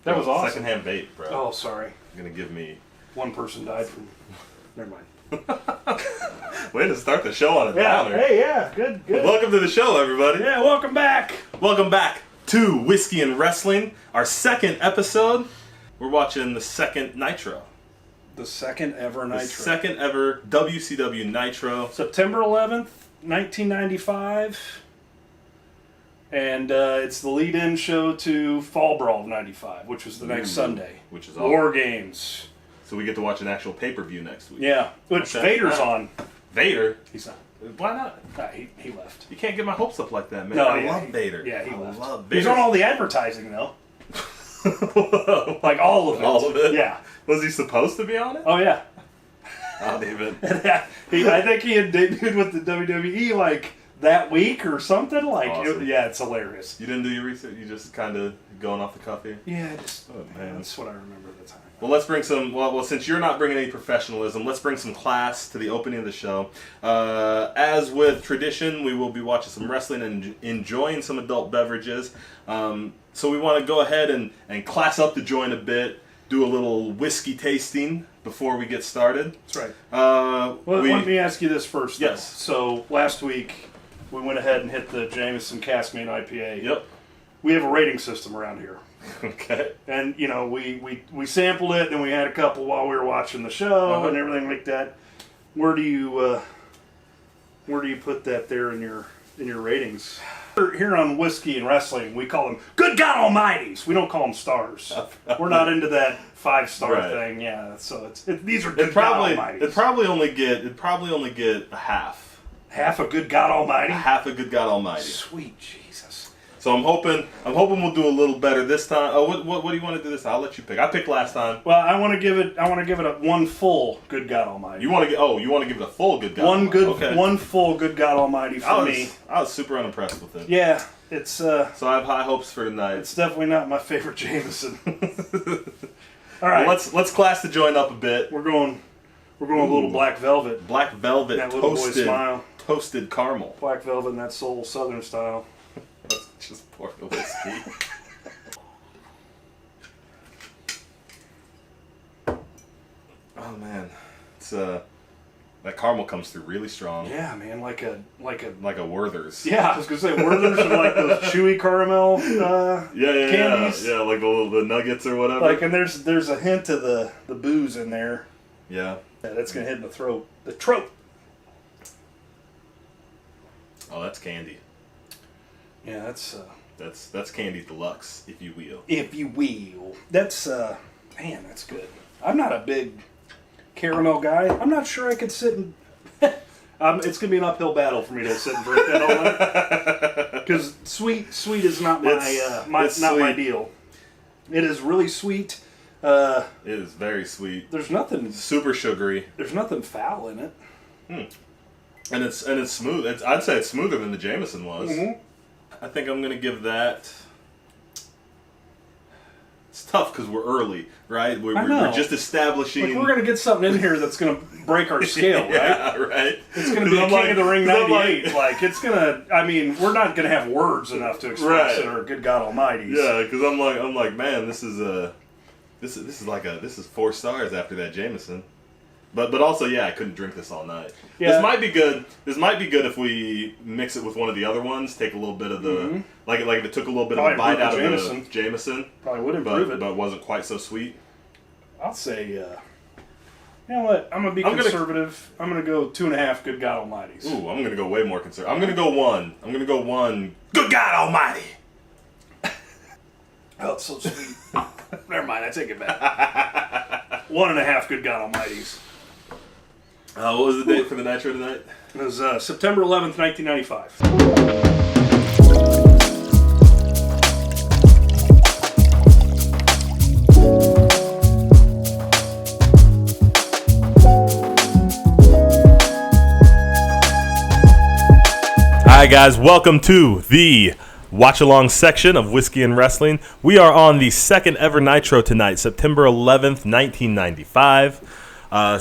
That was awesome. Secondhand bait, bro. Oh, sorry. You're going to give me... One person died from... Never mind. Way to start the show on a downer. Hey, yeah. Good. Welcome to the show, everybody. Yeah, welcome back. Welcome back to Whiskey and Wrestling, our second episode. We're watching the second Nitro. The second ever Nitro. The second ever WCW Nitro. September 11th, 1995. And it's the lead-in show to Fall Brawl of 95, which was the next Sunday. Which is War Games. So we get to watch an actual pay-per-view next week. Yeah, which Vader's on. Vader? He's not. Why not? He left. You can't get my hopes up like that, man. No, I love Vader. Yeah, he left. Love Vader. He's on all the advertising, though. Like all of it. All of it? Yeah. Was he supposed to be on it? Oh, yeah. I don't even. I think he had debuted with the WWE like that week or something. Like, awesome. It's hilarious. You didn't do your research? You just kind of going off the cuff here? Yeah, man. That's what I remember at the time. Well, let's bring some. Well, since you're not bringing any professionalism, let's bring some class to the opening of the show. As with tradition, we will be watching some wrestling and enjoying some adult beverages. So we want to go ahead and class up the joint a bit, do a little whiskey tasting before we get started. That's right. Well, let me ask you this first. Yes. So last week we went ahead and hit the Jameson Caskmate IPA. Yep. We have a rating system around here. Okay. And, you know, we sampled it, and we had a couple while we were watching the show and everything like that. Where do you put that there in your ratings? Here on Whiskey and Wrestling, we call them Good God Almighties. We don't call them stars. We're not into that 5-star thing. Yeah, so these are Good God Almighties. It'd probably only get a half. Half a Good God Almighty? Half a Good God Almighty. Sweet Jesus. So I'm hoping we'll do a little better this time. Oh, what do you want to do this time? I'll let you pick. I picked last time. Well, I want to give it a one full Good God Almighty. You want to give it a full Good God Almighty. One full Good God Almighty for me. I was super unimpressed with it. Yeah, it's so I have high hopes for tonight. It's definitely not my favorite Jameson. All right, well, let's class the joint up a bit. We're going a little black velvet. Black velvet that little boy smile. Toasted caramel. Black velvet in that soul Southern style. Let's just pour the whiskey. Oh man, it's that caramel comes through really strong. Yeah, man, like a Werther's. Yeah, I was gonna say Werther's are like those chewy caramel candies. Yeah, like the nuggets or whatever. Like, and there's a hint of the booze in there. Yeah. Yeah, that's gonna hit in the throat. The throat. Oh, that's candy. Yeah, that's candy deluxe, if you will. If you will. That's man, that's good. I'm not a big caramel guy. I'm not sure I could sit and it's gonna be an uphill battle for me to sit and drink that all night. Because sweet is not my deal. It is really sweet. It is very sweet. There's nothing super sugary. There's nothing foul in it. And it's smooth. I'd say it's smoother than the Jameson was. Mm-hmm. I think I'm gonna give that. It's tough because we're early, right? We're just establishing. Like, we're gonna get something in here that's gonna break our scale, right? Yeah, right. It's gonna be a King of the Ring '98. Like, it's gonna. I mean, we're not gonna have words enough to express it. Or Good God Almighty. Yeah, because I'm like, man, this is 4 stars after that Jameson. But also, yeah, I couldn't drink this all night. Yeah. This might be good. This might be good if we mix it with one of the other ones. Take a little bit of the like if it took a little bit of a bite out of the Jameson. Probably would improve it, but wasn't quite so sweet. I'll say, you know what? I'm gonna be conservative. I'm gonna go 2.5 Good God Almighties. Ooh, I'm gonna go way more conservative. I'm gonna go one. Good God Almighty. Oh, it's so sweet. Never mind. I take it back. 1.5 Good God Almighties. What was the date for the Nitro tonight? It was September 11th, 1995. Hi guys, welcome to the watch-along section of Whiskey and Wrestling. We are on the second ever Nitro tonight, September 11th, 1995.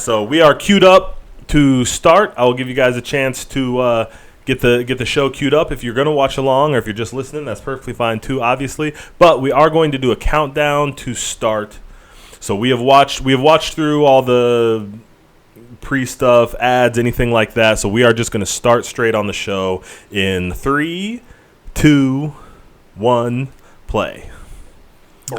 So we are queued up to start. I will give you guys a chance to get the show queued up. If you're going to watch along or if you're just listening, that's perfectly fine too, obviously. But we are going to do a countdown to start. So we have watched through all the pre-stuff, ads, anything like that. So we are just going to start straight on the show in 3, 2, 1, play. So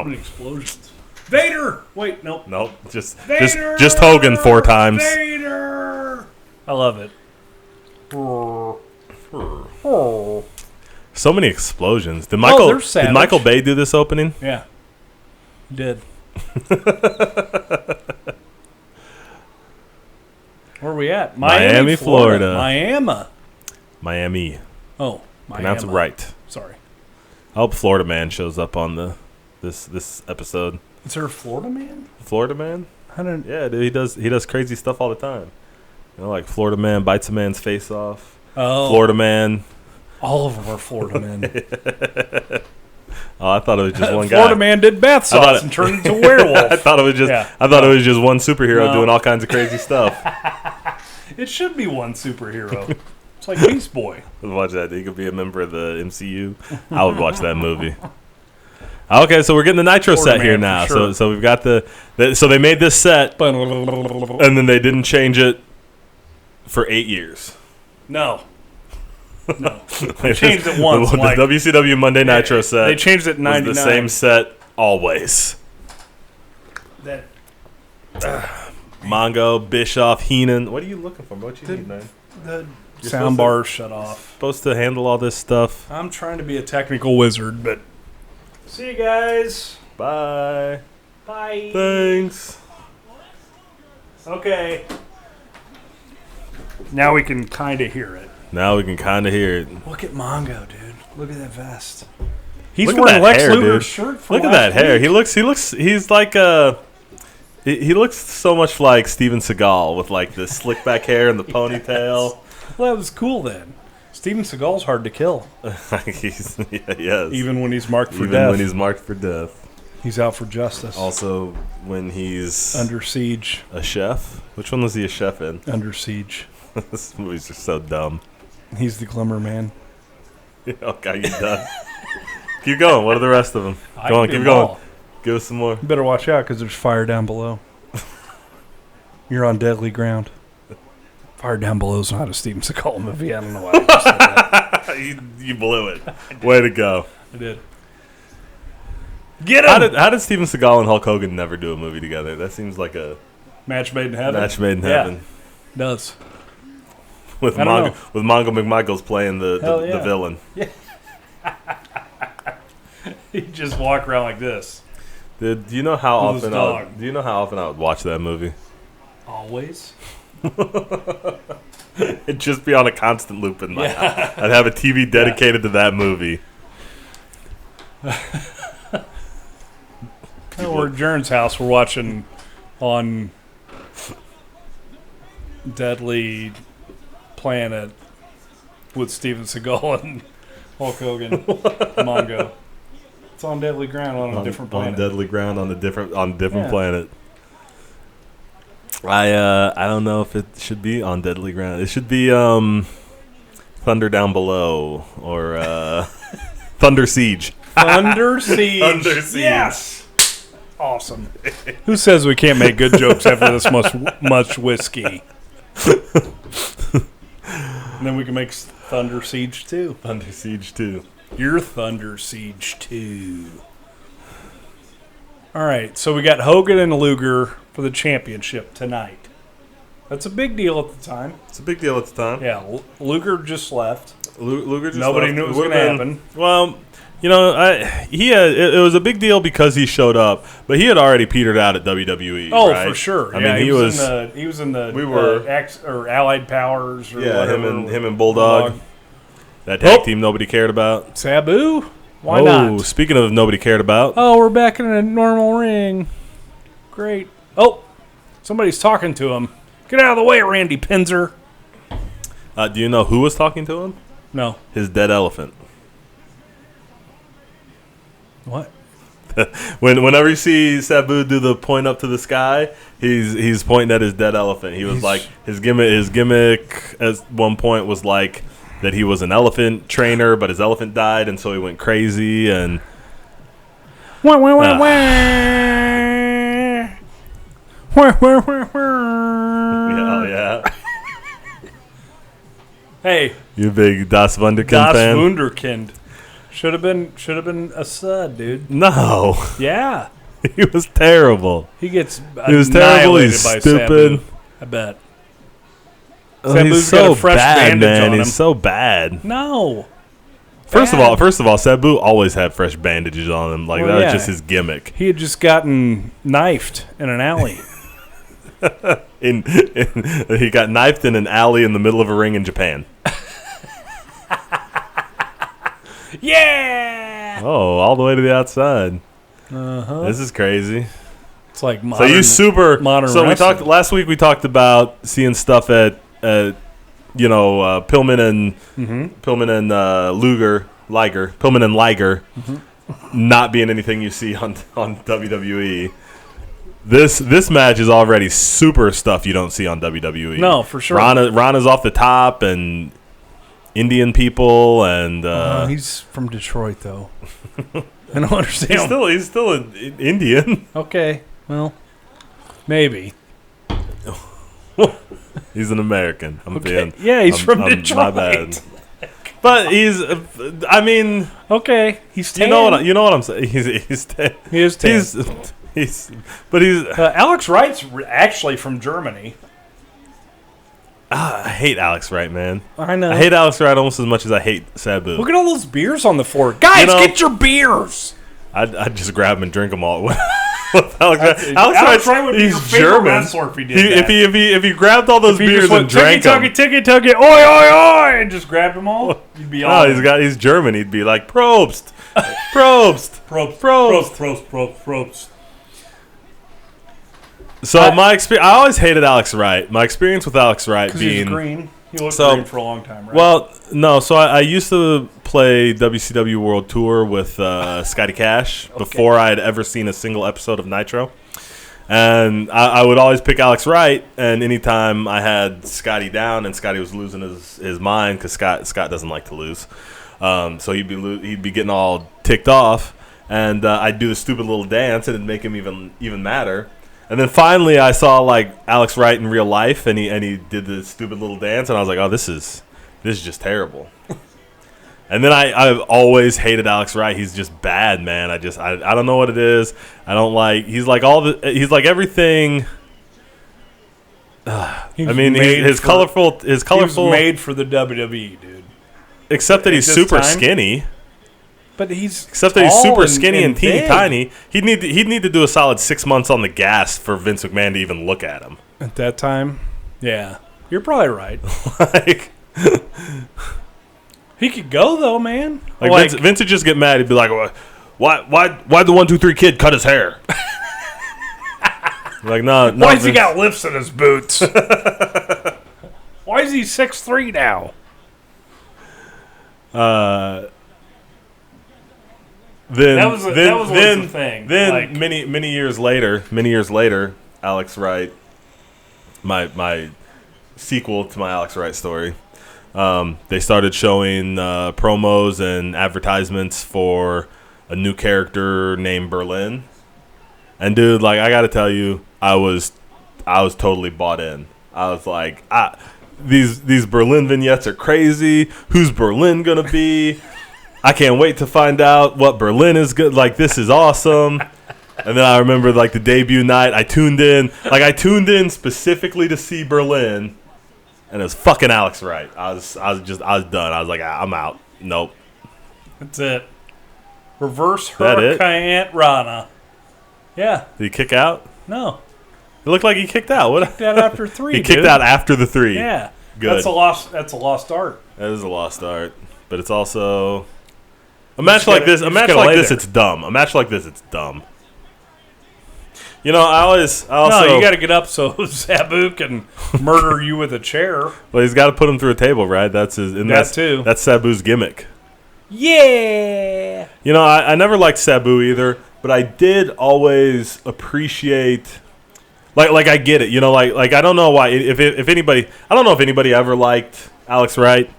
many explosions. Vader! Wait, nope. Nope. Just Vader! just Hogan 4 times. Vader! I love it. So many explosions. Did Michael Bay do this opening? Yeah. He did. Where are we at? Miami, Florida. Miami. Oh, Miami. Pronounce it right. Sorry. I hope Florida Man shows up on this episode. Is there a Florida Man? Florida Man? Yeah, dude, he does crazy stuff all the time. You know, like Florida Man bites a man's face off. Oh. Florida Man. All of them are Florida Men. Oh, I thought it was just one guy. Florida Man did bath salts and turned into a werewolf. I thought it was just it was just one superhero doing all kinds of crazy stuff. It should be one superhero. It's like Beast Boy. Let's watch that. He could be a member of the MCU. I would watch that movie. Okay, so we're getting the Nitro set here now. Sure. So we've got so they made this set, and then they didn't change it for 8 years. No. They changed it once. The WCW Monday Nitro set. They changed it in 99. The same set always. Mongo, Bischoff, Heenan. What are you looking for? What you need, man? The soundbar shut off. Supposed to handle all this stuff. I'm trying to be a technical wizard, but see you guys. Bye. Bye. Thanks. Okay. Now we can kind of hear it. Now we can kind of hear it. Look at Mongo, dude. Look at that vest. He's Look wearing Lex hair, Luger's dude. shirt for Look at that hair. He looks he's like he looks so much like Steven Seagal with like the slick back hair and the ponytail. Well, that was cool then. Steven Seagal's hard to kill. Yes. Even when he's marked for death. Even when he's marked for death. He's out for justice. Also, when he's Under Siege. A chef? Which one was he a chef in? Under Siege. This movie's just so dumb. He's the Glimmer Man. Okay, you done. Keep going. What are the rest of them? Go on, keep going. Give us some more. You better watch out because there's fire down below. You're on deadly ground. Fire Down Below is not a Steven Seagal movie. I don't know why I just said that. You blew it. Way to go. I did. Get him! How did Steven Seagal and Hulk Hogan never do a movie together? That seems like a match made in heaven. Match made in heaven. It does. With Mongo McMichaels playing the villain. Yeah. He just walk around like this. Do you know how often I would watch that movie? Always. It'd just be on a constant loop in my house. I'd have a TV dedicated to that movie. We're at Jern's house. We're watching on Deadly Planet with Steven Seagal and Hulk Hogan, Mongo. It's on Deadly Ground on a different planet. On Deadly Ground on a different planet. I don't know if it should be on Deadly Ground. It should be Thunder Down Below or Thunder Siege. Thunder Siege. Thunder Siege. Yes. Awesome. Who says we can't make good jokes after this much whiskey? And then we can make Thunder Siege 2. Thunder Siege 2. You're Thunder Siege 2. All right, so we got Hogan and Luger for the championship tonight. That's a big deal at the time. It's a big deal at the time. Yeah, Luger just left. Luger just Nobody left. knew it was going to happen. Well, you know, it was a big deal because he showed up, but he had already petered out at WWE. Oh, right? for sure. I mean, he was in the Allied Powers or whatever. him and Bulldog. That tag team nobody cared about. Sabu? Why not? Speaking of nobody cared about. Oh, we're back in a normal ring. Great. Oh, somebody's talking to him. Get out of the way, Randy Pinzer. Do you know who was talking to him? No. His dead elephant. What? Whenever you see Sabu do the point up to the sky, he's pointing at his dead elephant. He was like his gimmick at one point was like that he was an elephant trainer, but his elephant died, and so he went crazy and. Yeah. Hey, You big Das Wunderkind Das fan? Wunderkind. Should have been a stud, dude. No, Yeah. he was terrible. He gets He was terrible. annihilated He's by stupid. Sabu, I bet. Oh, Sabu's he's got so a fresh bad, bandage man. on him. He's so bad. No. First Bad. of all, Sabu always had fresh bandages on him. Like Well, that yeah. was just his gimmick. He had just gotten knifed in an alley. He got knifed in an alley in the middle of a ring in Japan. Yeah. Oh, all the way to the outside. Uh-huh. This is crazy. It's like So you super modern So we wrestling. talked last week. We talked about seeing stuff at Pillman and Liger not being anything you see on WWE. This match is already super stuff you don't see on WWE. No, for sure. Rana's off the top and Indian people and he's from Detroit, though. I don't understand. he's still an Indian. Okay, well, maybe. He's an American. Yeah, he's from My Detroit. bad. But he's. I mean, Okay, he's tan. you know what I'm saying. He's tan. He is tan. He's Alex Wright's actually from Germany. I hate Alex Wright, man. I know. I hate Alex Wright almost as much as I hate Sabu. Look at all those beers on the floor. Guys, get your beers. I'd just grab them and drink them all. With Alex Wright. Alex Wright would be your he's favorite German. wrestler if he did that. If he grabbed all those If he beers just and went drank them. ticky, oi, oi, oi, and just grabbed them all, you'd be all. No, he's German. He'd be like Probst, Probst, Probst. So my experience, I always hated Alex Wright. My experience with Alex Wright Because he's being green. He looked So- green for a long time, right? well, no. So I used to play WCW World Tour with Scotty Cash before I had ever seen a single episode of Nitro, and I would always pick Alex Wright. And anytime I had Scotty down and Scotty was losing his mind because Scott doesn't like to lose, so he'd be getting all ticked off, and I'd do the stupid little dance and it'd make him even madder. And then finally, I saw like Alex Wright in real life, and he did the stupid little dance, and I was like, "Oh, this is just terrible." And then I've always hated Alex Wright. He's just bad, man. I don't know what it is. I don't like. He's like he's like everything. His colorful. he was made for the WWE, dude. Except that he's At this super time? skinny. But he's Except that he's tall super skinny and teeny big. tiny. He'd need to do a solid 6 months on the gas for Vince McMahon to even look at him. At that time, yeah, you're probably right. like He could go though, man. Vince would just get mad. He'd be like, "Why the 1 2 3 kid cut his hair?" Like, no. Why's he got lifts in his boots? Why is he 6'3" now? Then That was the thing. Then Like- many years later, Alex Wright, my sequel to my Alex Wright story. They started showing promos and advertisements for a new character named Berlin. And dude, like I gotta tell you, I was totally bought in. I was like, these Berlin vignettes are crazy. Who's Berlin gonna be? I can't wait to find out what Berlin is good. Like, this is awesome. And then I remember like the debut night, I tuned in specifically to see Berlin, and it was fucking Alex Wright. I was done. I was like, I'm out. Nope. That's it. Reverse That it? Hurricane Rana. Yeah. Did he kick out? No. It looked like he kicked out. What? Kicked out after 3. He kicked out after the 3. Yeah. Good. That's a lost art. That is a lost art, but it's also a match gotta- like this. A you just match gotta like lay this, there. it's dumb. A match like this, it's dumb. You know, I also No, you got to get up so Sabu can murder you with a chair. Well, he's got to put him through a table, right? That's his. And That too. That's Sabu's gimmick. Yeah. You know, I never liked Sabu either, but I did always appreciate. Like I get it, you know. Like I don't know why. If anybody, I don't know if anybody ever liked Alex Wright.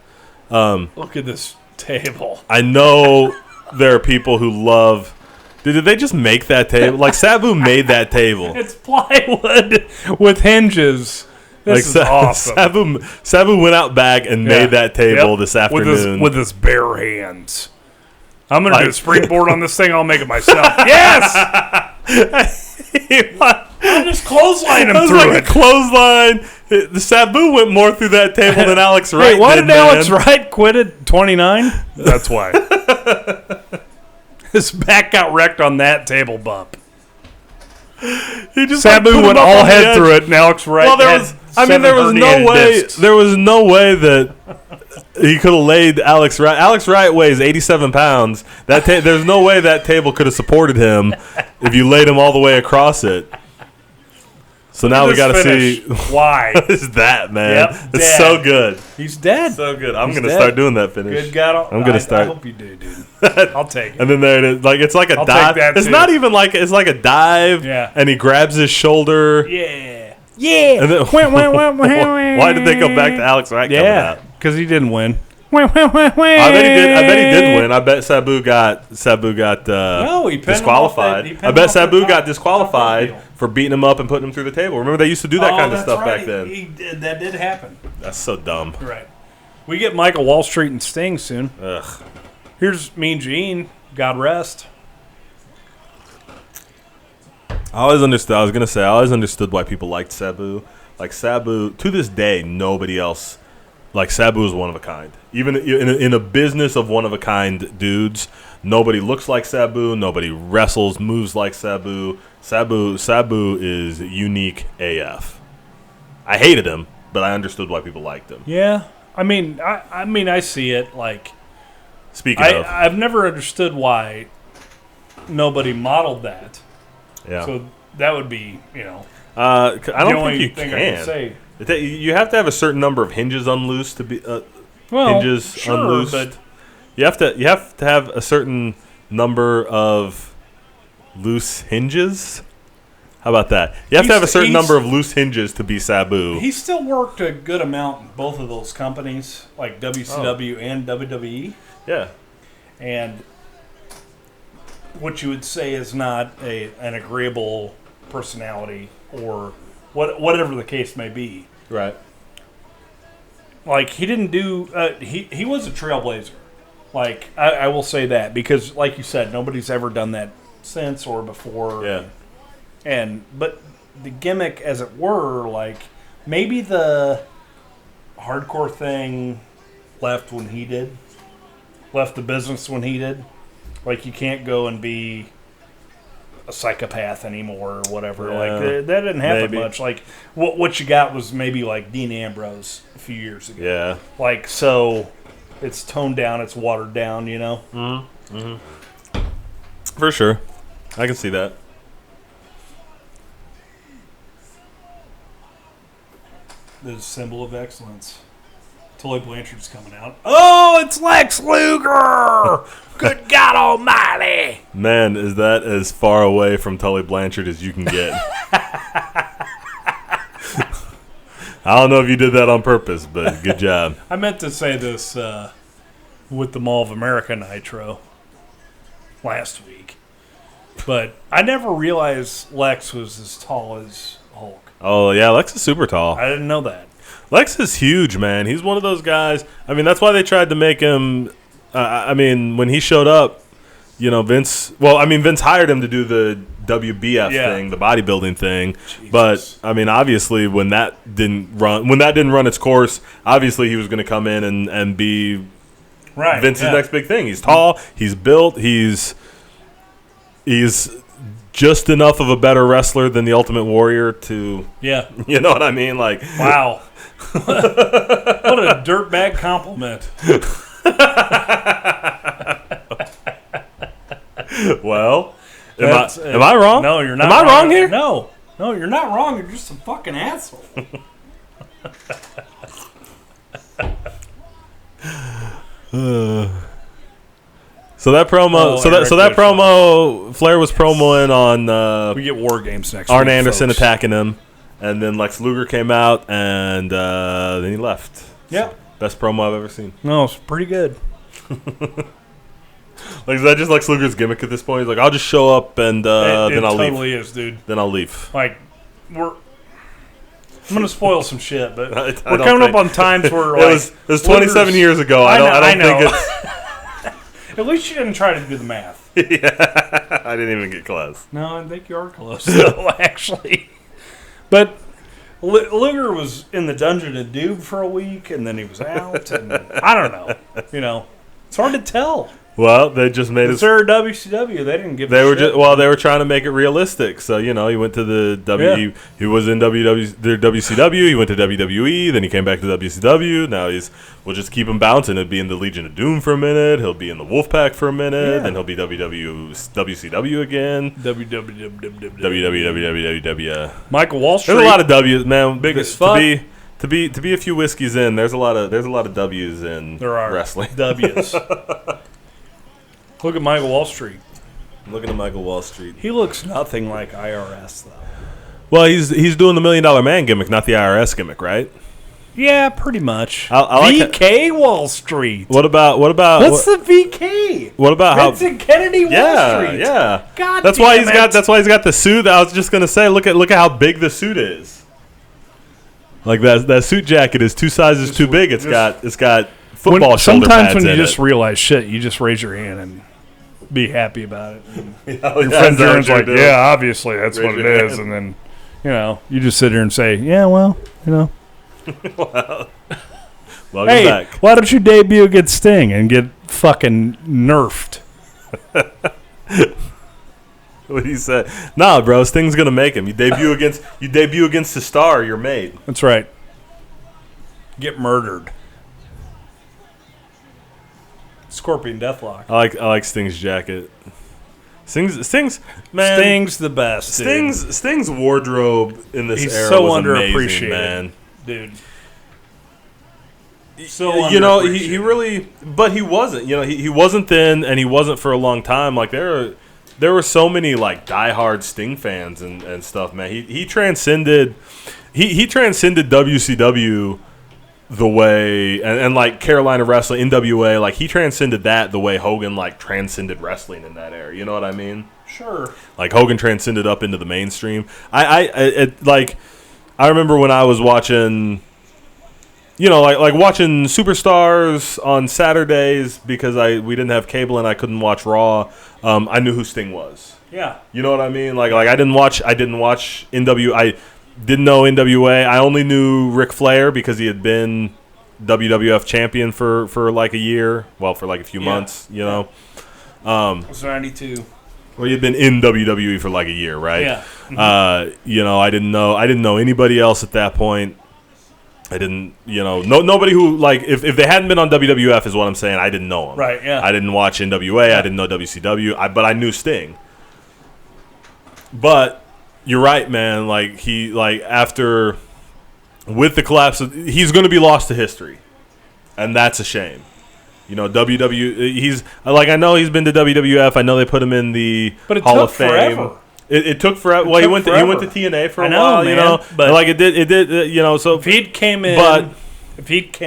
Look at this table. I know there are people who love. Did they just make that table? Like Sabu made that table. It's plywood with hinges. This is awesome. Sabu went out back and made that table this afternoon with his bare hands. I'm gonna do a springboard on this thing. I'll make it myself. Yes. I'll just clothesline him through it. Clothesline. The Sabu went more through that table than Alex Wright. Hey, why did Alex Wright quit at 29? That's why. His back got wrecked on that table bump. He just Sabu went all head through it, and Alex Wright. Well, there was no way. Discs. There was no way that he could have laid Alex Wright. Alex Wright weighs 87 pounds. There's no way that table could have supported him if you laid him all the way across it. So now we got to see why. What is that, man? Yep, it's so good. He's dead. So good. I'm gonna start doing that finish. Good God, I'm gonna start. I hope you do, dude. I'll take it. And then there it is. Like it's like a dive. It's not even like it's like a dive. Yeah. And he grabs his shoulder. Yeah. Yeah. And then, why did they go back to Alex Wright coming out? Because he didn't win. I bet he did win. I bet Sabu got disqualified. I bet Sabu got disqualified for beating him up and putting him through the table. Remember they used to do that kind of stuff back then. That did happen. That's so dumb. Right. We get Michael Wall Street and Sting soon. Ugh. Here's Mean Gene. God rest. I always understood why people liked Sabu. Like Sabu, to this day, nobody else. Like Sabu is one of a kind. Even in a business of one of a kind dudes, nobody looks like Sabu. Nobody wrestles, moves like Sabu. Sabu is unique AF. I hated him, but I understood why people liked him. Yeah, I mean, I see it. Like, speaking of, I've never understood why nobody modeled that. Yeah. So that would be, I don't think you can. I can say. You have to have a certain number of hinges unloosed to be hinges sure, unloosed. But you have to have a certain number of loose hinges. How about that? You have to have a certain number of loose hinges to be Sabu. He still worked a good amount in both of those companies, like WCW and WWE. Yeah. And what you would say is not an agreeable personality or whatever the case may be. Right. Like, he didn't do... he was a trailblazer. Like, I will say that. Because, like you said, nobody's ever done that since or before. Yeah. But the gimmick, as it were, like, maybe the hardcore thing left when he did. Left the business when he did. Like, you can't go and be a psychopath anymore or whatever. Yeah, like, that didn't happen maybe. much. Like, what you got was maybe like Dean Ambrose a few years ago. Yeah. Like, so it's toned down, it's watered down, Mm-hmm. Mm-hmm. For sure. I can see that. The symbol of excellence. Tully Blanchard's coming out. Oh, it's Lex Luger! Good God Almighty! Man, is that as far away from Tully Blanchard as you can get? I don't know if you did that on purpose, but good job. I meant to say this with the Mall of America Nitro last week, but I never realized Lex was as tall as Hulk. Oh, yeah, Lex is super tall. I didn't know that. Lex is huge, man. He's one of those guys. I mean, that's why they tried to make him. When he showed up, Vince hired him to do the WBF thing, the bodybuilding thing. Jesus. But obviously, when that didn't run its course, obviously he was going to come in and be Vince's next big thing. He's tall. He's built. He's just enough of a better wrestler than the Ultimate Warrior to. Yeah. You know what I mean? Like, wow. What a dirtbag compliment. Well, am I wrong? No, you're not. Am I wrong here? No, you're not wrong. You're just a fucking asshole. So that promo, Flair was promoing on. We get War Games next Arn week, Anderson folks. attacking him, and then Lex Luger came out, and then he left. Yeah. So, best promo I've ever seen. No, it's pretty good. Like, is that just Lex Luger's gimmick at this point? He's like, I'll just show up and then I'll leave. It totally is, dude. Then I'll leave. Like, I'm going to spoil some shit, but I we're don't coming think- up on times where, It was 27 years ago. I don't think it's. At least you didn't try to do the math. Yeah, I didn't even get close. No, I think you are close, though, actually. But Luger was in the Dungeon of Doom for a week, and then he was out. And I don't know. You know, it's hard to tell. Well, they just made it. Sir WCW, they didn't give. They were shit. they were trying to make it realistic. So he went to the He was in WCW. He went to WWE. Then he came back to WCW. Now we'll just keep him bouncing. He'll be in the Legion of Doom for a minute. He'll be in the Wolfpack for a minute. Yeah. Then he'll be WCW again. WWW. Michael Wall Street. There's a lot of W's, man. Big as fuck. To be a few whiskeys in. There's a lot of W's in wrestling. W's. Look at Michael Wall Street. I'm looking at Michael Wall Street. He looks nothing like IRS, though. Well, he's doing the $1 Million Man gimmick, not the IRS gimmick, right? Yeah, pretty much. I like VK Wall Street. What about What's the VK? What about Vincent Kennedy Wall Street. Yeah. God that's damn why it. That's why he's got the suit. I was just gonna say, look at how big the suit is. Like that suit jacket is 2 sizes too big. It's got football shoulder pads sometimes when you in just it. realize shit, you just raise your hand and be happy about it. Your Friend Jaren's like, yeah, obviously that's Raise what it your is, hand. and then you just sit here and say, yeah, well, Welcome hey, back. why don't you debut against Sting and get fucking nerfed? What he said? Nah, bro, Sting's gonna make him. You debut against the star, you're made. That's right. Get murdered. Scorpion Deathlock. I like Sting's jacket. Sting's man. Sting's the best. Sting's wardrobe in this He's era so was amazing, underappreciated, man. dude. So he really, but he wasn't. He wasn't then, and he wasn't for a long time. Like there were so many like diehard Sting fans and stuff, man. He transcended WCW the way and like Carolina wrestling, NWA, like he transcended that the way Hogan like transcended wrestling in that era. You know what I mean? Sure. Like Hogan transcended up into the mainstream. I remember when I was watching, like watching Superstars on Saturdays because we didn't have cable and I couldn't watch Raw. I knew who Sting was. Yeah. You know what I mean? Like I didn't watch NWA. I didn't know NWA. I only knew Ric Flair because he had been WWF champion for like a year. Well, for like a few months, It was 92. Well, he had been in WWE for like a year, right? Yeah. Mm-hmm. I didn't know anybody else at that point. I didn't, nobody who like if they hadn't been on WWF is what I'm saying. I didn't know them. Right. Yeah. I didn't watch NWA. I didn't know WCW. But I knew Sting. But you're right, man. Like after with the collapse, he's going to be lost to history, and that's a shame. He's like I know he's been to WWF. I know they put him in the Hall of Fame. Forever. It took forever. Well, he went to TNA for a know, while, man, but like it did. So if he'd came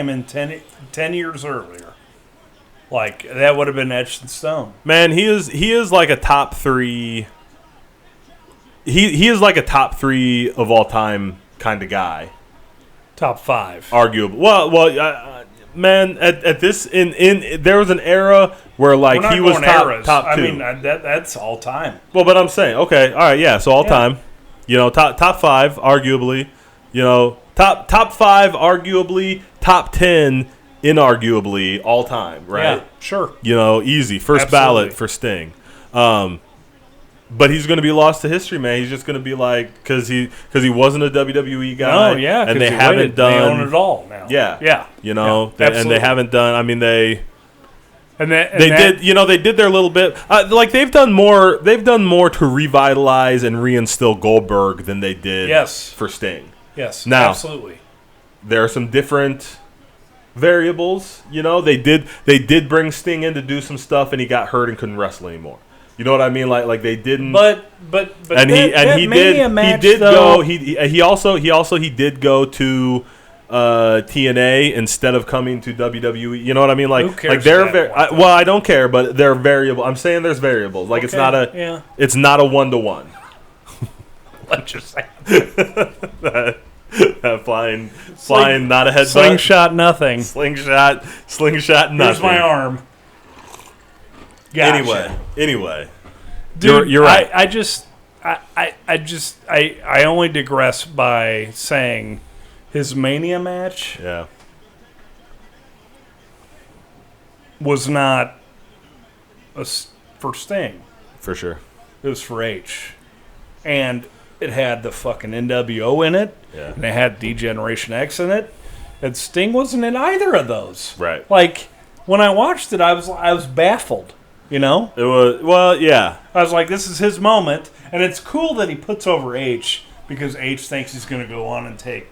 in 10 years earlier, like that would have been etched in stone. Man, he is like a top 3. He is like a top 3 of all time kind of guy. Top 5, arguable. Well, man, at this in there was an era where like he was top 2. I mean that's all time. Well, but I'm saying okay, all right, yeah, so all time, top 5 arguably, top 5 arguably, top 10 inarguably all time, right? Yeah, sure. Easy first ballot for Sting. But he's going to be lost to history, man. He's just going to be like because he wasn't a WWE guy. Oh yeah, and they haven't done. They own it all now. Yeah, yeah. And they haven't done. I mean, they did. They did their little bit. Like they've done more. They've done more to revitalize and reinstill Goldberg than they did. Yes. For Sting. Yes. Now, absolutely. There are some different variables. You know, they did bring Sting in to do some stuff, and he got hurt and couldn't wrestle anymore. You know what I mean? Like they didn't. But he did go. He also did go to TNA instead of coming to WWE. You know what I mean? Like, who cares I don't care, but they're variable. I'm saying there's variables. Like it's not a 1-to-1. Let's just say flying, not a headbutt. Slingshot, nothing. Slingshot, nothing. Here's my arm. Gotcha. Anyway, dude, you're right. I only digress by saying his Mania match was not for Sting. For sure. It was for H. And it had the fucking NWO in it. Yeah. And it had D-Generation X in it. And Sting wasn't in either of those. Right. Like, when I watched it, I was baffled. You know? It was, well, yeah. I was like, this is his moment. And it's cool that he puts over H because H thinks he's going to go on and take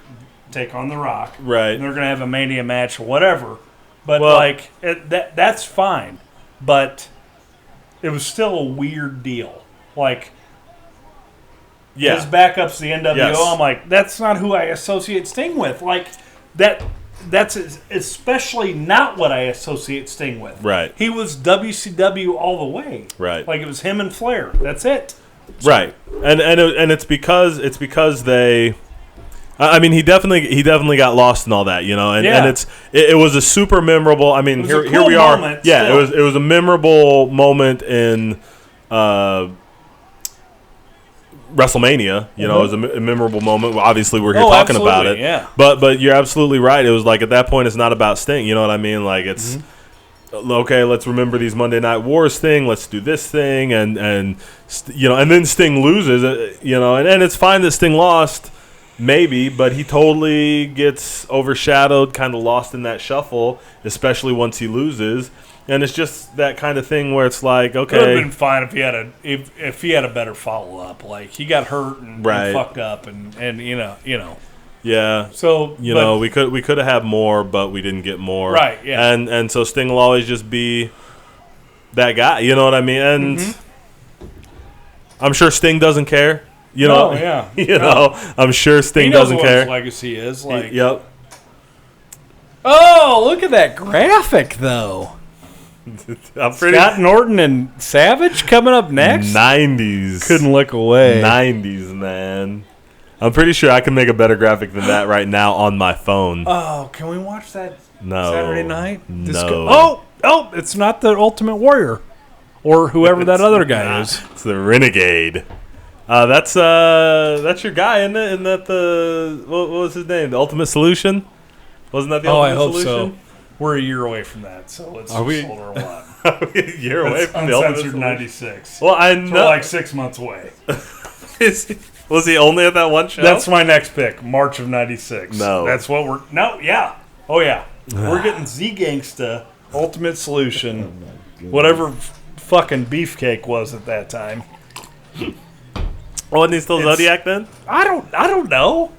on The Rock. Right. And they're going to have a Mania match or whatever. But, that's fine. But it was still a weird deal. Like, his backup's the NWO. Yes. I'm like, that's not who I associate Sting with. Like, that's especially not what I associate Sting with. Right. He was WCW all the way. Right. Like, it was him and Flair. That's it. Right. And it's because they. I mean, he definitely got lost in all that, you know, and it was a super memorable. I mean, here we are. Moment, yeah, still. it was a memorable moment in WrestleMania. You know, it was a memorable moment. Well, obviously, we're here talking about it. Yeah. But you're absolutely right. It was like at that point, it's not about Sting. You know what I mean? Like it's okay. Let's remember these Monday Night Wars thing. Let's do this thing, and you know, and then Sting loses. You know, and it's fine that Sting lost. Maybe, but he totally gets overshadowed, kind of lost in that shuffle, especially once he loses. And it's just that kind of thing where it's like, okay, it would have been fine if he had a better follow up. Like he got hurt and fucked up, and you know. Yeah. So you know, we could have had more, but we didn't get more. Right. Yeah. And so Sting will always just be that guy. You know what I mean? And I'm sure Sting doesn't care. You know, I'm sure Sting doesn't care. What his legacy is like. Yep. Oh, look at that graphic, though. Scott Norton and Savage coming up next. 90s. Couldn't look away. 90s, man. I'm pretty sure I can make a better graphic than that right now on my phone. Oh, can we watch that Saturday night? No. Oh, it's not the Ultimate Warrior or whoever that other guy is. It's the Renegade. That's your guy, isn't it? Isn't that what was his name? The Ultimate Solution? Wasn't that the Ultimate Solution? I hope so. We're a year away from that, so let's hold our one. Are we a year away from the Ultimate Solution? 96. Well, I know. So we're like 6 months away. Was he only at that one show? That's my next pick, March of 96. No. That's what we're... No, yeah. Oh, yeah. We're getting Z-Gangsta, Ultimate Solution, whatever fucking beefcake was at that time. Wasn't he still Zodiac then? I don't know.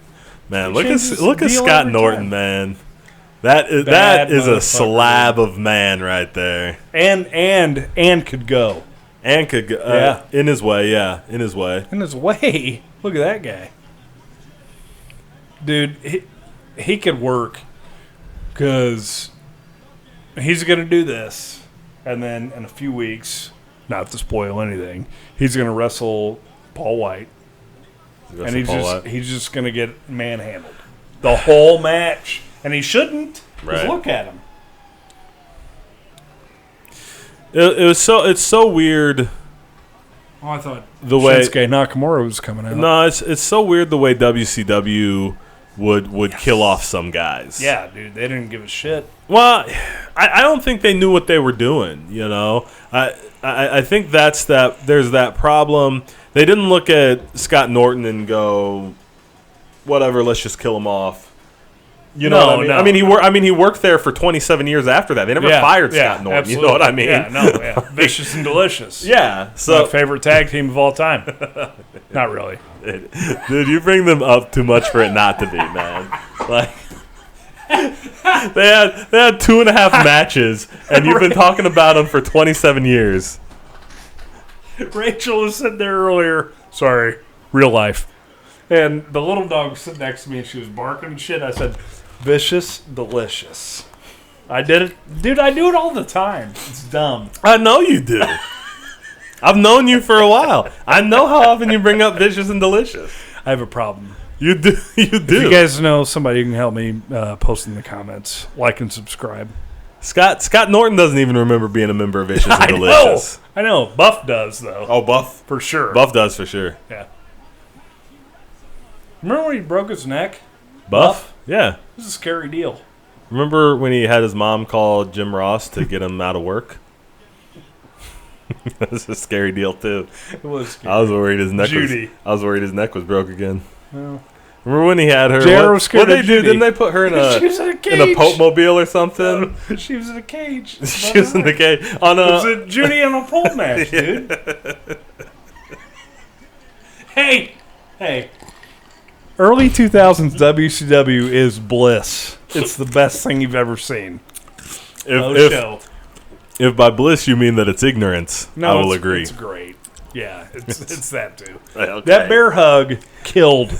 Man, look at Scott Norton, man. That is a slab of man right there. And could go. And could go. In his way, yeah. In his way. In his way. Look at that guy. Dude, he could work because he's going to do this. And then in a few weeks, not to spoil anything, he's going to wrestle Paul White. And he's just going to get manhandled the whole match. And he shouldn't. Right. Look at him. It's so weird. Oh, I thought the way Shinsuke Nakamura was coming out. No, it's so weird the way WCW would kill off some guys. Yeah, dude, they didn't give a shit. Well, I don't think they knew what they were doing. You know, I think there's that problem. They didn't look at Scott Norton and go, whatever, let's just kill him off. You know what I mean? No. I mean, he worked there for 27 years after that. They never fired Scott Norton. Absolutely. You know what I mean? Yeah, Vicious and Delicious. Yeah. So my favorite tag team of all time. Not really. Dude, you bring them up too much for it not to be, man. Like, They had 2.5 matches, and you've been talking about them for 27 years. Rachel was sitting there earlier. Sorry, real life. And the little dog was sitting next to me, and she was barking and shit. I said, vicious, delicious. I did it. Dude, I do it all the time. It's dumb. I know you do. I've known you for a while. I know how often you bring up vicious and delicious. I have a problem. You do. You do. If you guys know somebody who can help me, post in the comments, like and subscribe. Scott Norton doesn't even remember being a member of Vicious and Delicious. I know. Buff does, though. Oh, Buff. For sure. Buff does for sure. Yeah. Remember when he broke his neck? Buff? Yeah. It was a scary deal. Remember when he had his mom call Jim Ross to get him out of work? That was a scary deal too. It was scary. I was worried his neck was broke again. Well, remember when he had her? What they do? Didn't they put her in a Pope mobile or something? No, she was in a cage. She was in the cage on a. It was a Judy and a pole match, dude. Hey. Early 2000s WCW is bliss. It's the best thing you've ever seen. If by bliss you mean that it's ignorance, I will agree. It's great. Yeah, it's that too. Okay. That bear hug killed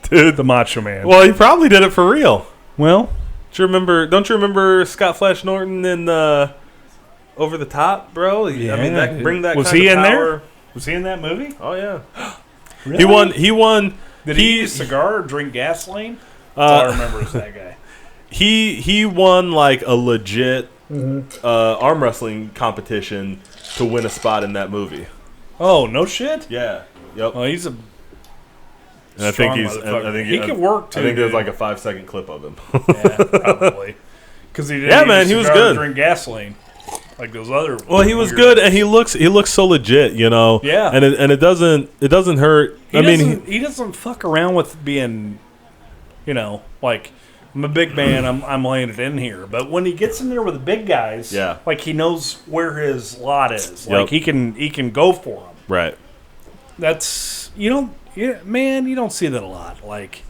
the Macho Man. Well, he probably did it for real. Well, don't you remember Scott Flash Norton in Over the Top, bro? Yeah. I mean, bring that. Was kind he of in power. there? Was he in that movie? Oh yeah. Really? He won. Did he eat a cigar or drink gasoline? That's all I remember is that guy. He won like a legit arm wrestling competition to win a spot in that movie. Oh, no shit? Yeah. Yep. Well, he's a and I think he can work too. I think there's like a 5-second clip of him. Yeah, probably. Because he didn't eat a he was cigar good. or drink gasoline like those other. Well, he was good, and he looks so legit, you know. Yeah. And it doesn't hurt. He doesn't fuck around with being, you know, like, I'm a big man, I'm laying it in here. But when he gets in there with the big guys, yeah, like he knows where his lot is. Yep. Like he can go for them. Right. That's you don't see that a lot. Like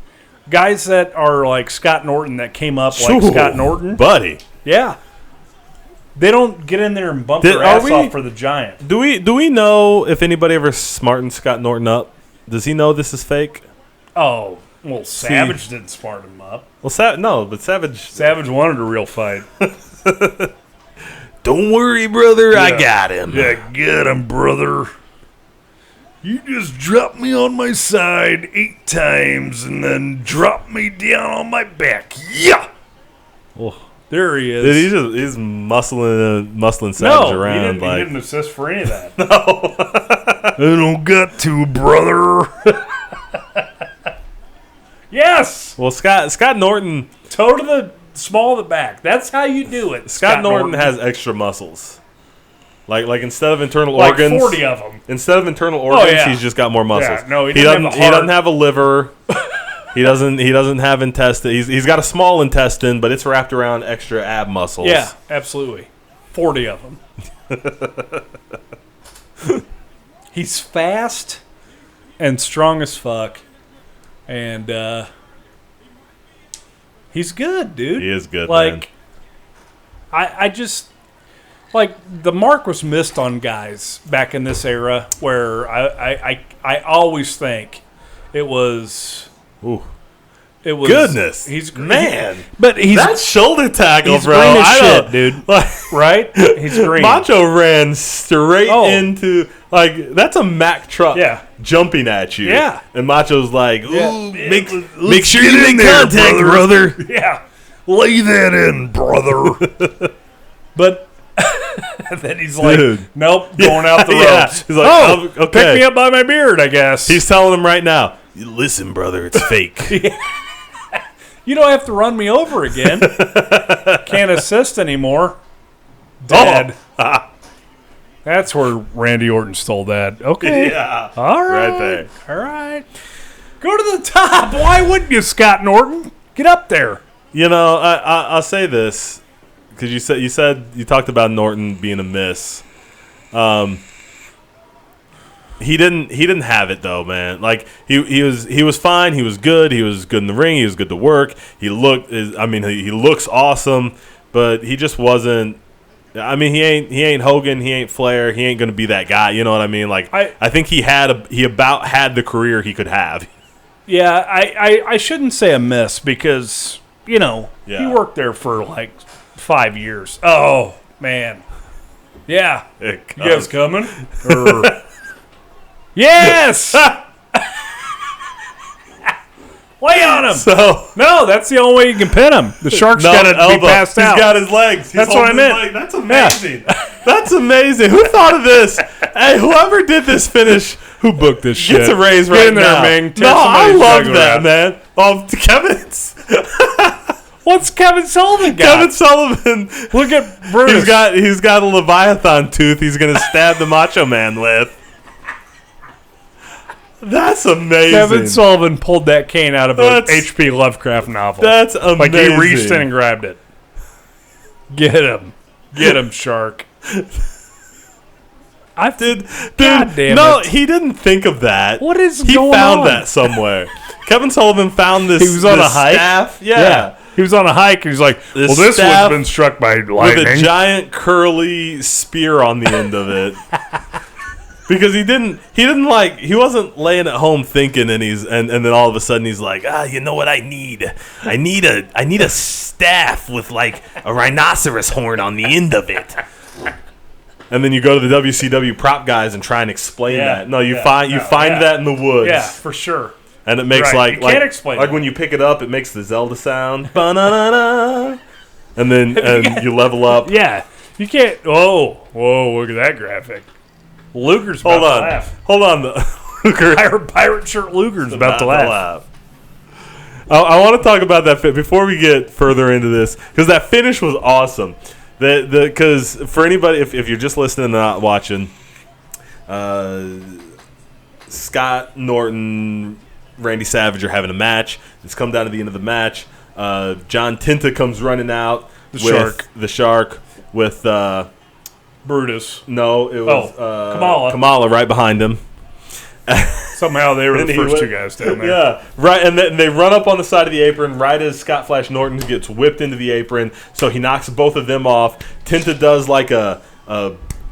guys that are like Scott Norton that came up like Scott Norton, buddy. Yeah. They don't get in there and bump their ass off for the Giant. Do we know if anybody ever smartened Scott Norton up? Does he know this is fake? Oh, well, Savage didn't smart him up. Well, Savage wanted a real fight. Don't worry, brother. Yeah. I got him. Yeah, get him, brother. You just dropped me on my side 8 times and then dropped me down on my back. Yeah. Oh. There he is. Dude, he's muscling Savage around. He didn't assist for any of that. No. I don't got to, brother. Yes. Well, Scott Norton. Toe to the small of the back. That's how you do it. Scott Norton has extra muscles. Like instead of internal like organs, 40 of them. Instead of internal organs, he's just got more muscles. Yeah, no, he doesn't have a liver. He doesn't have intestine. He's got a small intestine, but it's wrapped around extra ab muscles. Yeah, absolutely. 40 of them. He's fast and strong as fuck. And he's good, dude. He is good, like, man. I just... Like, the mark was missed on guys back in this era where I always think it was... Ooh. It was... Goodness. But he's... That shoulder tackle, he's bro. green as shit, dude. Right? He's green. Macho ran straight into... Like, that's a Mack truck jumping at you. Yeah. And Macho's like, ooh, make sure get you make contact, brother. Yeah. Lay that in, brother. But... then he's like, nope, going out the ropes. He's like, okay. Pick me up by my beard, I guess. He's telling him right now, listen, brother, it's fake. You don't have to run me over again. Can't assist anymore. Dead. Oh. That's where Randy Orton stole that. Okay. Yeah. All right. Right there. All right. Go to the top. Why wouldn't you, Scott Norton? Get up there. You know, I'll say this. Because you talked about Norton being a miss. he didn't have it though, man. Like he was fine. He was good. He was good in the ring. He was good to work. He looks awesome, but he just wasn't. I mean, he ain't Hogan. He ain't Flair. He ain't gonna be that guy. You know what I mean? Like I think he about had the career he could have. Yeah, I shouldn't say a miss because he worked there for like 5 years. Oh man, yeah, you guys coming? Yes. Lay on him. No, that's the only way you can pin him. The Shark's got to be passed out. He's got his legs. That's what I meant. That's amazing. Yeah. That's amazing. Who thought of this? Hey, whoever did this finish, who booked this shit? Gets a raise right in now. There, man. No, I love that, man. Kevin's. What's Kevin Sullivan got? Kevin Sullivan. Look at Brutus. He's got a Leviathan tooth. He's gonna stab the Macho Man with. That's amazing. Kevin Sullivan pulled that cane out of an H.P. Lovecraft novel. That's amazing. Like he reached in and grabbed it. Get him, Shark. Dude, no, he didn't think of that. What is he going on? He found that somewhere. Kevin Sullivan found this. He was on a hike. Staff. Yeah. He was on a hike, and he's like, "Well, this one's been struck by lightning with a giant curly spear on the end of it." Because he wasn't laying at home thinking, and then all of a sudden he's like, you know what I need a staff with like a rhinoceros horn on the end of it. And then you go to the WCW prop guys and try and explain that. No, you find that in the woods. Yeah, for sure. And it makes you can't explain like that. when you pick it up, it makes the Zelda sound. Ba-na-na-na. And then you level up. Yeah, you can't. Whoa, look at that graphic. Luger's about to laugh. Hold on. Luger. Pirate shirt Luger's about to laugh. I want to talk about that before we get further into this, because that finish was awesome. Because for anybody, if you're just listening and not watching, Scott Norton, Randy Savage are having a match. It's come down to the end of the match. John Tinta comes running out. The Shark with... Brutus. No, it was Kamala right behind him. Somehow they were the first two guys down there. Yeah, right. And then they run up on the side of the apron right as Scott Flash Norton gets whipped into the apron. So he knocks both of them off. Tinta does like a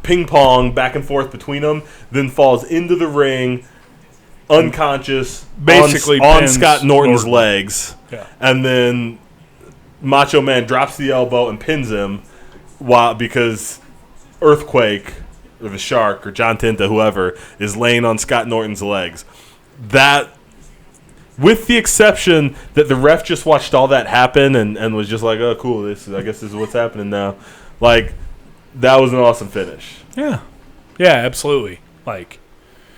ping pong back and forth between them, then falls into the ring, unconscious, basically on Scott Norton's legs. Yeah. And then Macho Man drops the elbow and pins him because Earthquake or the Shark or John Tinta, whoever, is laying on Scott Norton's legs. That, with the exception that the ref just watched all that happen and was just like, oh, cool, I guess this is what's happening now. Like, that was an awesome finish. Yeah. Yeah, absolutely. Like,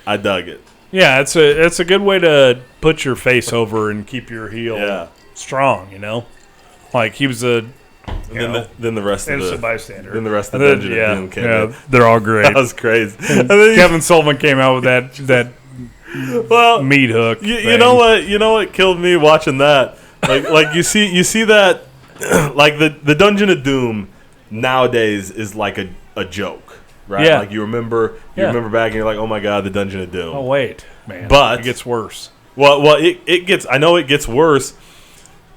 I dug it. Yeah, it's a good way to put your face over and keep your heel strong, Like, he was a... Then the rest of the bystander. Then the rest of the Dungeon of Doom came in. They're all great. That was crazy. And then Kevin Sullivan came out with that meat hook. You know what? You know what killed me watching that? Like you see that like the Dungeon of Doom nowadays is like a joke, right? Yeah. Like you remember back and you're like, oh my god, the Dungeon of Doom. Oh wait, man. But it gets worse. Well, it gets. I know it gets worse,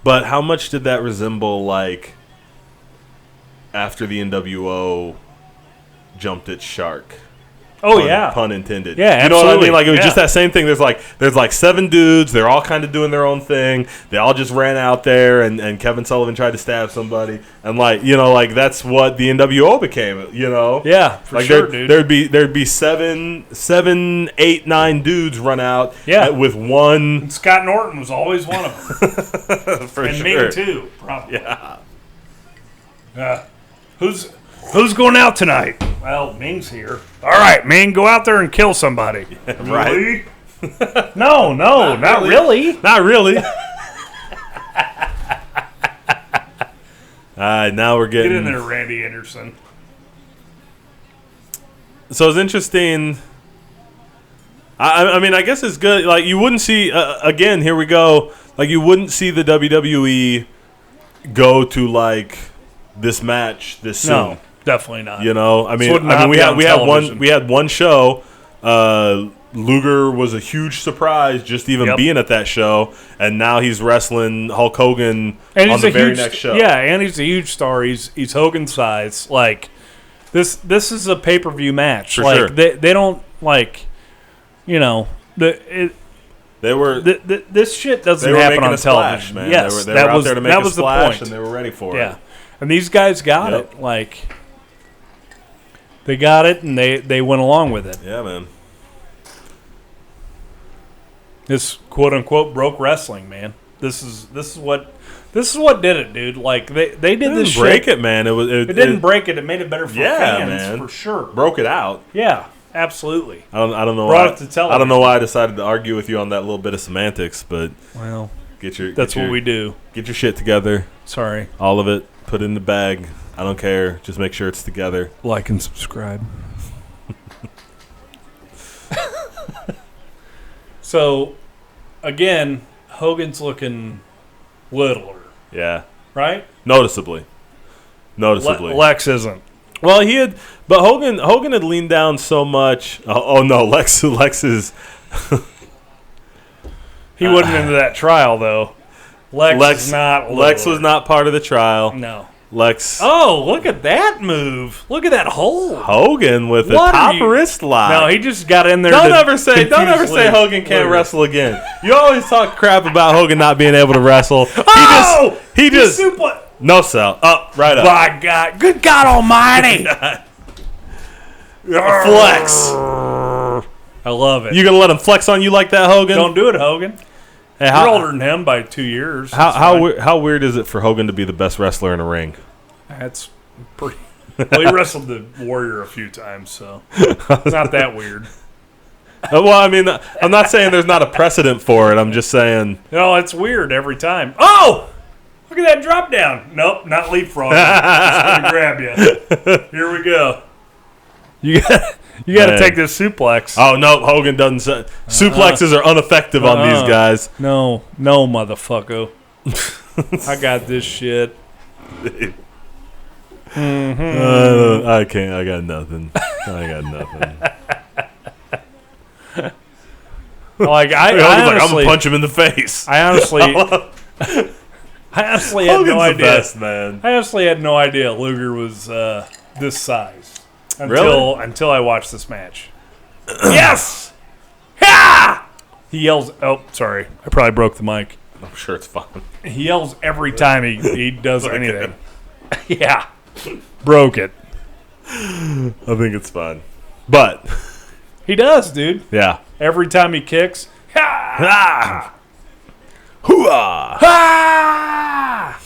but how much did that resemble like? After the NWO jumped its shark. Oh, yeah. Pun intended. Yeah, you know absolutely. what I mean? Like, it was just that same thing. There's like 7 dudes. They're all kind of doing their own thing. They all just ran out there, and Kevin Sullivan tried to stab somebody. And, that's what the NWO became, Yeah, for sure, dude. There'd be 7, 8, 9 dudes run out with one. And Scott Norton was always one of them. For and sure. me, too, probably. Yeah. Who's going out tonight? Well, Ming's here. All right, Ming, go out there and kill somebody. Right? No, not really. Not really. Now we're getting... Get in there, Randy Anderson. So it's interesting. I mean, I guess it's good. Like, you wouldn't see... again, here we go. Like, you wouldn't see the WWE go to, like... this match this soon. No, definitely not. I mean we had one show Luger was a huge surprise just even being at that show, and now he's wrestling Hulk Hogan on the very next show. Yeah, and he's a huge star. He's Hogan size. Like this is a pay-per-view match. For like sure. they don't like, this shit doesn't happen on television, man. Yes, they were out there to make a splash, the point. and they were ready for it. Yeah, and these guys got it. Like they got it, and they went along with it. Yeah, man. This quote unquote broke wrestling, man. This is what did it, dude. Like they did this shit. Break it, man. It didn't break it. It made it better for fans, man. for sure. Broke it out. Yeah, absolutely. I don't know. Brought it to television. I don't know why I decided to argue with you on that little bit of semantics, but well, that's what we do. Get your shit together. Sorry, all of it. Put it in the bag. I don't care. Just make sure it's together. Like and subscribe. So, again, Hogan's looking littler. Yeah. Right? Noticeably. Lex isn't. Well, but Hogan had leaned down so much. Oh no, Lex is. He wasn't into that trial though. Lex is not. Littler. Lex was not part of the trial. No. Lex. Oh, look at that move! Look at that hole. Hogan with a top wrist lock. No, he just got in there. Don't ever say Hogan can't wrestle again. You always talk crap about Hogan not being able to wrestle. He just no sell up right up. My God, good God Almighty! Flex. I love it. You gonna let him flex on you like that, Hogan? Don't do it, Hogan. Hey, you're older than him by 2 years. How weird is it for Hogan to be the best wrestler in a ring? That's pretty. Well, he wrestled the Warrior a few times, so it's not that weird. Well, I mean, I'm not saying there's not a precedent for it. I'm just saying. No, it's weird every time. Oh, look at that drop down. Nope, not leapfrog. Just gonna grab you. Here we go. You got to take this suplex. Oh no, Hogan doesn't say. Suplexes are ineffective on these guys. No, motherfucker. I got this shit. I can't. I got nothing. Like I'm gonna punch him in the face. I honestly had no idea. The best, man. I honestly had no idea Luger was this size until I watched this match. Yes! Ha! He yells. Oh, sorry. I probably broke the mic. I'm sure it's fine. He yells every time he does anything. Yeah. Broke it. I think it's fine. But he does, dude. Yeah. Every time he kicks. Ha! Ha! Hoo-ah! Ha!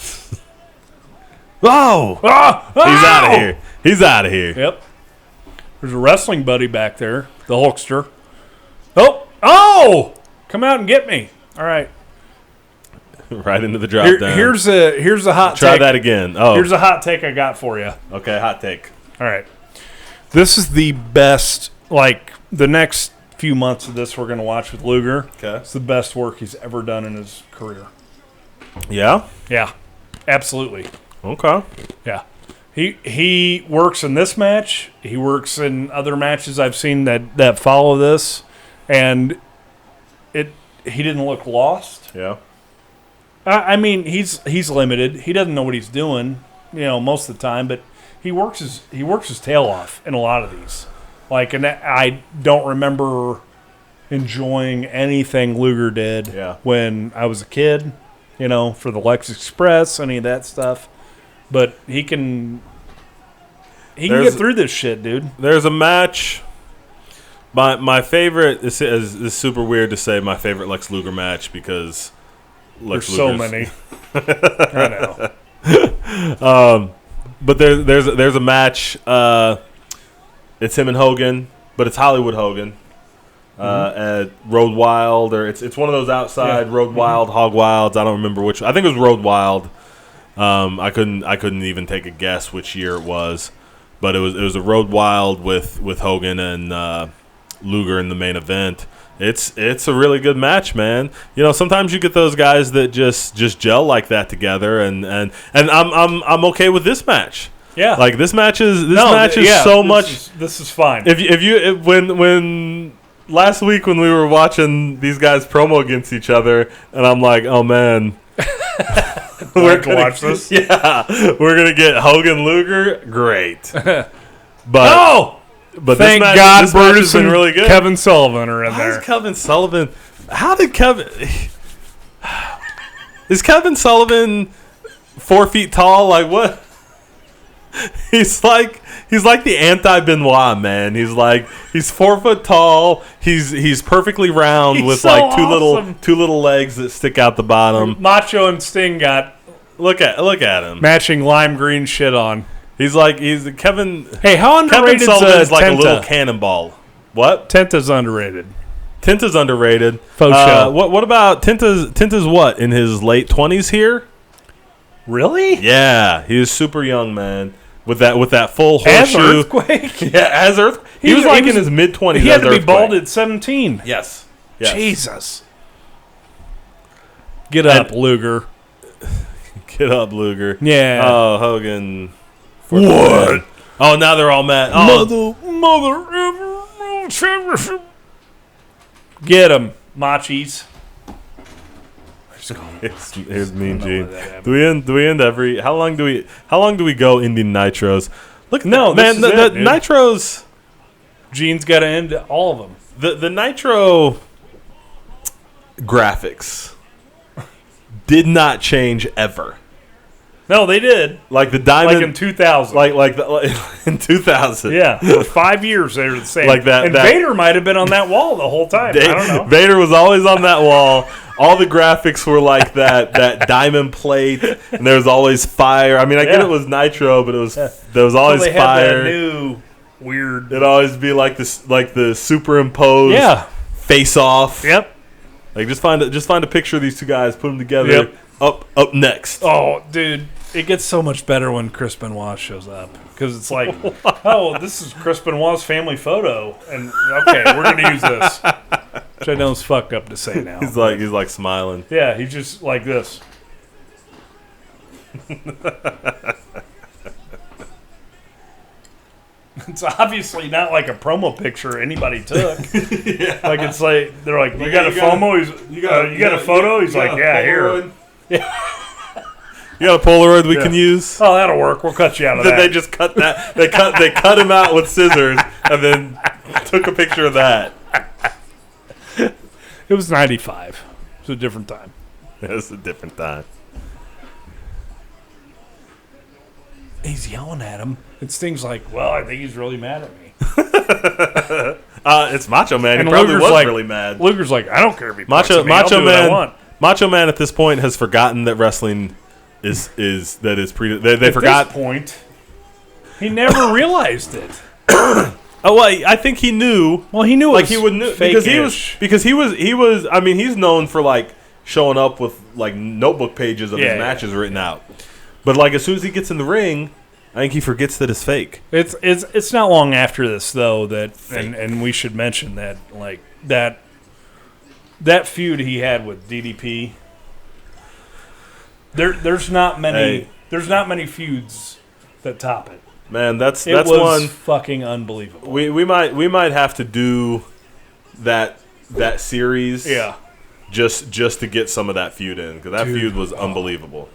Oh! Oh! He's out of here. Yep. There's a wrestling buddy back there, the Hulkster. Oh! Come out and get me. All right. Right into the drop down. Here's a hot take. Try that again. Oh. Here's a hot take I got for you. Okay, hot take. All right. This is the best, like, the next few months of this we're going to watch with Luger. Okay. It's the best work he's ever done in his career. Yeah? Yeah. Absolutely. Okay. Yeah. He works in this match. He works in other matches I've seen that follow this, and he didn't look lost. Yeah. I mean, he's limited. He doesn't know what he's doing, most of the time. But he works his tail off in a lot of these. Like, and I don't remember enjoying anything Luger did when I was a kid. For the Lex Express, any of that stuff. But he can get through this shit, dude. There's a match. My favorite is super weird to say my favorite Lex Luger match because there's so many. I know. But there's a match. It's him and Hogan, but it's Hollywood Hogan at Road Wild, or it's one of those outside Road Wild, Hog Wilds. I don't remember which. I think it was Road Wild. I couldn't even take a guess which year it was, but it was a Road Wild with Hogan and Luger in the main event. It's a really good match, man. Sometimes you get those guys that just gel like that together, and I'm okay with this match. Yeah, like this match is so much. This is fine. When last week when we were watching these guys promo against each other, and I'm like, oh man, we're gonna watch this. Yeah, we're gonna get Hogan Luger. Great, but but thank this match, God this match has Brutus been and really good. Kevin Sullivan are in How there. is Kevin Sullivan? How did Kevin? Is Kevin Sullivan 4 feet tall? Like what? He's like the anti-Benoit, man. He's 4 foot tall. He's perfectly round He's with so like awesome. two little legs that stick out the bottom. Macho and Sting got Look at him. matching lime green shit on. He's Kevin. Hey, how Kevin underrated Sullivan's like Tenta? a little cannonball. What? Tenta's underrated. Tinta's underrated. Faux show. What about Tinta's what in his late 20s here? Really? Yeah, he was super young, man. With that full As horseshoe. Earthquake? Yeah, as Earth. He was in his mid 20s. He had to be bald at 17. Yes. Jesus. Get up, Luger. Get up, Luger. Yeah. Oh, Hogan. What? Oh, now they're all mad. Oh, Mother. Get him, Machis. here's Mean know Gene. why that happened. Do we end every? How long do we go in the Nitros? Look, No, man, this is the it, dude. Nitros. Gene's got to end all of them. The Nitro graphics did not change ever. No, they did. Like the diamond, Like in 2000. like in 2000. Yeah, for 5 years they were the same. Like that- And that- Vader might have been on that wall the whole time. I don't know. Vader was always on that wall. All the graphics were like that diamond plate, and there was always fire. I mean, I get Yeah. it was Nitro, but there was always So they fire. had that new weird. It'd always be like this, like the superimposed Yeah. face off. Yep. Like just find a picture of these two guys, put them together. Yep. Up next. Oh, dude, it gets so much better when Chris Benoit shows up because it's like, oh, this is Chris Benoit's family photo, and okay, we're gonna use this. Which I know is fucked up to say now. He's like smiling. Yeah, he's just like this. It's obviously not like a promo picture anybody took. Yeah. Like it's like they're like, you got a you got a- FOMO? You got a photo? He's like, yeah, here. You got a Polaroid we can use? Oh, that'll work. We'll cut you out of Then that. they just cut that. They cut him out with scissors and then took a picture of that. It was 95. It was a different time. It's a different time. He's yelling at him. And Sting's like, well, I think he's really mad at me. It's Macho Man. And He probably Luger's was like- really mad. Luger's like, I don't care if he Macho I'll do what I Man. want. Macho Man at this point has forgotten that wrestling is they At forgot. this point, he never realized it. Oh, well, I think he knew. Well, he knew it Like was he would knew fake-ish. because he was. I mean, he's known for like showing up with like notebook pages of his matches written out. But like as soon as he gets in the ring, I think he forgets that it's fake. It's not long after this though that and we should mention that like that feud he had with DDP. There's not many feuds that top it. Man, that's It was one fucking unbelievable. we might have to do that series. Yeah, Just to get some of that feud in because that feud was unbelievable.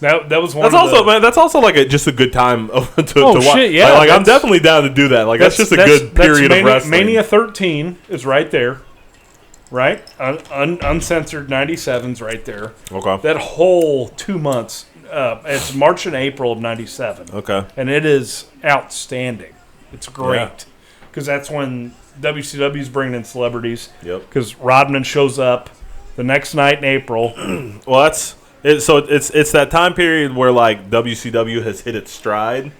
that was one. That's of also the, man. That's also like just a good time to watch. shit, yeah, Like I'm that's- definitely down to do that. Like that's just a good period of wrestling. Mania 13 is right there, right? Uncensored 97's right there. Okay. That whole 2 months. It's March and April of 97. Okay. And it is outstanding. It's great. Because that's when WCW's bringing in celebrities. Yep. Because Rodman shows up the next night in April. Well, that's it. So it's that time period where like WCW has hit its stride,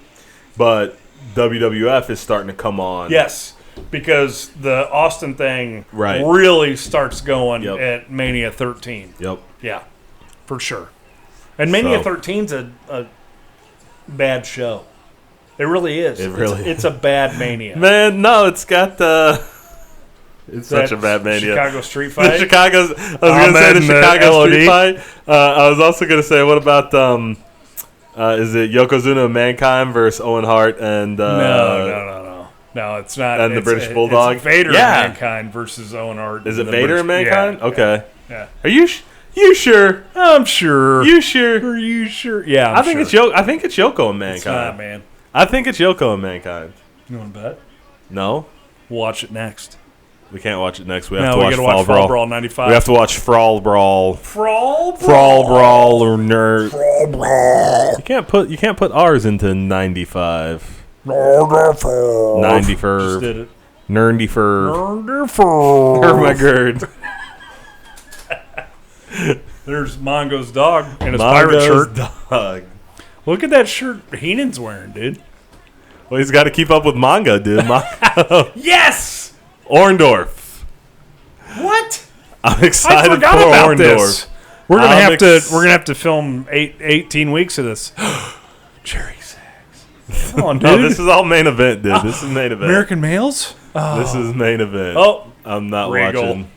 but WWF is starting to come on. Yes. Because the Austin thing Right. really starts going Yep. at Mania 13. Yep. Yeah. For sure. And Mania So- 13's a bad show. It really is. It really It's a bad Mania. Man, no, it's got it's such a bad mania. Chicago Street The Fight. Chicago's. I was going to say the and the Chicago LOD. Street Fight. I was also going to say, what about is it Yokozuna and Mankind versus Owen Hart and No. No, it's not. And the British Bulldog? It's Vader Yeah. and Mankind versus Owen Hart. Is it Vader and Mankind? Yeah, Okay. Yeah. Are you sure? I'm sure. You sure? Are you sure? Yeah, I think it's Yoko and Mankind. It's not, man. I think it's Yoko and Mankind. You want to bet? No, We'll watch it next. we can't watch it next. We have No, to we watch gotta Fall watch Brawl. Fall Brawl 95. We have to watch Frawl Brawl. Frawl Brawl or Nerd. You can't put R's into 95. 90 for Just did it. Nerdy for Wonderful. Hermagerd. There's Mongo's dog in his pirate shirt. Dog. Look at that shirt Heenan's wearing, dude. Well, he's got to keep up with Mongo, dude. Yes! Orndorff. What? I'm I excited forgot for about Orndorff. this. We're gonna I'm have to film 18 weeks of this. Cherry sex. Come on, dude. No, this is all main event, dude. This is main event. American males? Oh. This is main event. Oh, I'm not Regal. watching.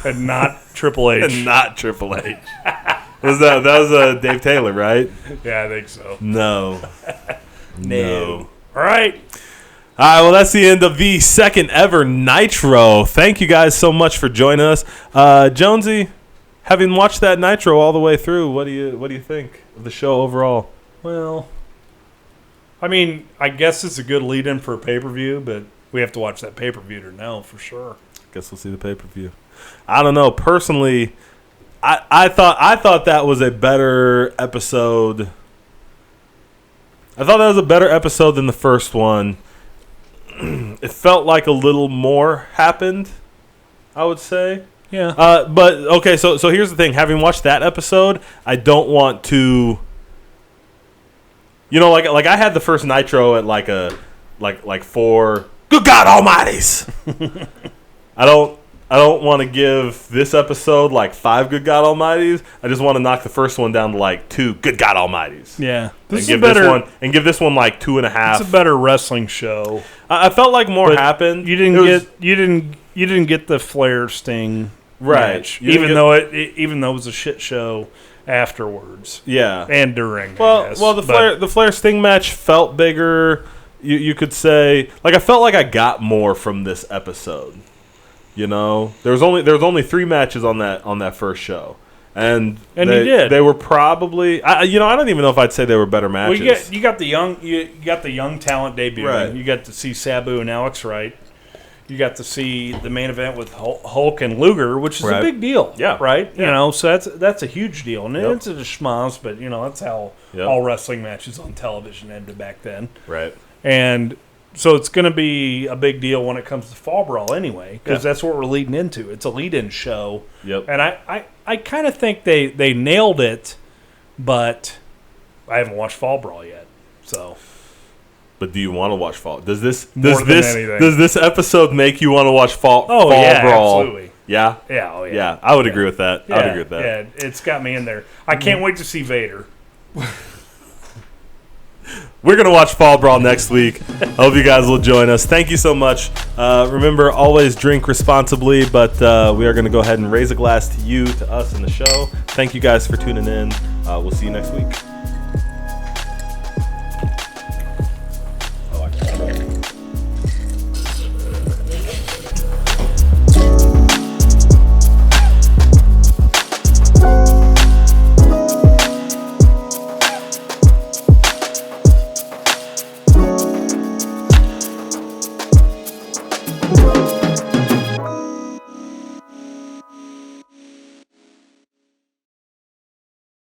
And not Triple H. And not Triple H. That was Dave Taylor, right? Yeah, I think so. No. No. All right. All right, well, that's the end of the second ever Nitro. Thank you guys so much for joining us. Jonesy, having watched that Nitro all the way through, what do you think of the show overall? Well, I mean, I guess it's a good lead-in for a pay-per-view, but we have to watch that pay-per-view to know for sure. Guess we'll see the pay-per-view. I don't know. Personally, I thought that was a better episode. I thought that was a better episode than the first one. It felt like a little more happened, I would say. Yeah. But okay, so here's the thing. Having watched that episode, I don't want to. You know, like I had the first Nitro at like 4. Good God Almighty's. I don't want to give this episode like 5 Good God Almighties. I just want to knock the first one down to like 2 Good God Almighties. Yeah. This give this one like 2.5. It's a better wrestling show. I felt like more But happened. You didn't get the Flair Sting Right. match, even though it was a shit show afterwards. Yeah. And during. Well, I guess. the Flair Sting match felt bigger. You could say, like, I felt like I got more from this episode. You know, there was only 3 matches on that first show, and you did. They were probably I don't even know if I'd say they were better matches. Well, you got the young talent debuting. Right. You got to see Sabu and Alex Wright. You got to see the main event with Hulk and Luger, which is a big deal. Yeah. Right. Yeah. You know, so that's a huge deal, and Yep. it's a schmoz, but that's how all wrestling matches on television ended back then. Right. And so it's going to be a big deal when it comes to Fall Brawl anyway, because that's what we're leading into. It's a lead-in show. Yep. And I kind of think they nailed it, but I haven't watched Fall Brawl yet. So. But do you want to watch Fall? Does anything. this episode make you want to watch Fall Brawl? Absolutely. Yeah. Yeah. Oh yeah. Yeah. I would agree with that. I would agree with that. Yeah. It's got me in there. I can't wait to see Vader. We're going to watch Fall Brawl next week. Hope you guys will join us. Thank you so much. Remember, always drink responsibly, but we are going to go ahead and raise a glass to you, to us, and the show. Thank you guys for tuning in. We'll see you next week.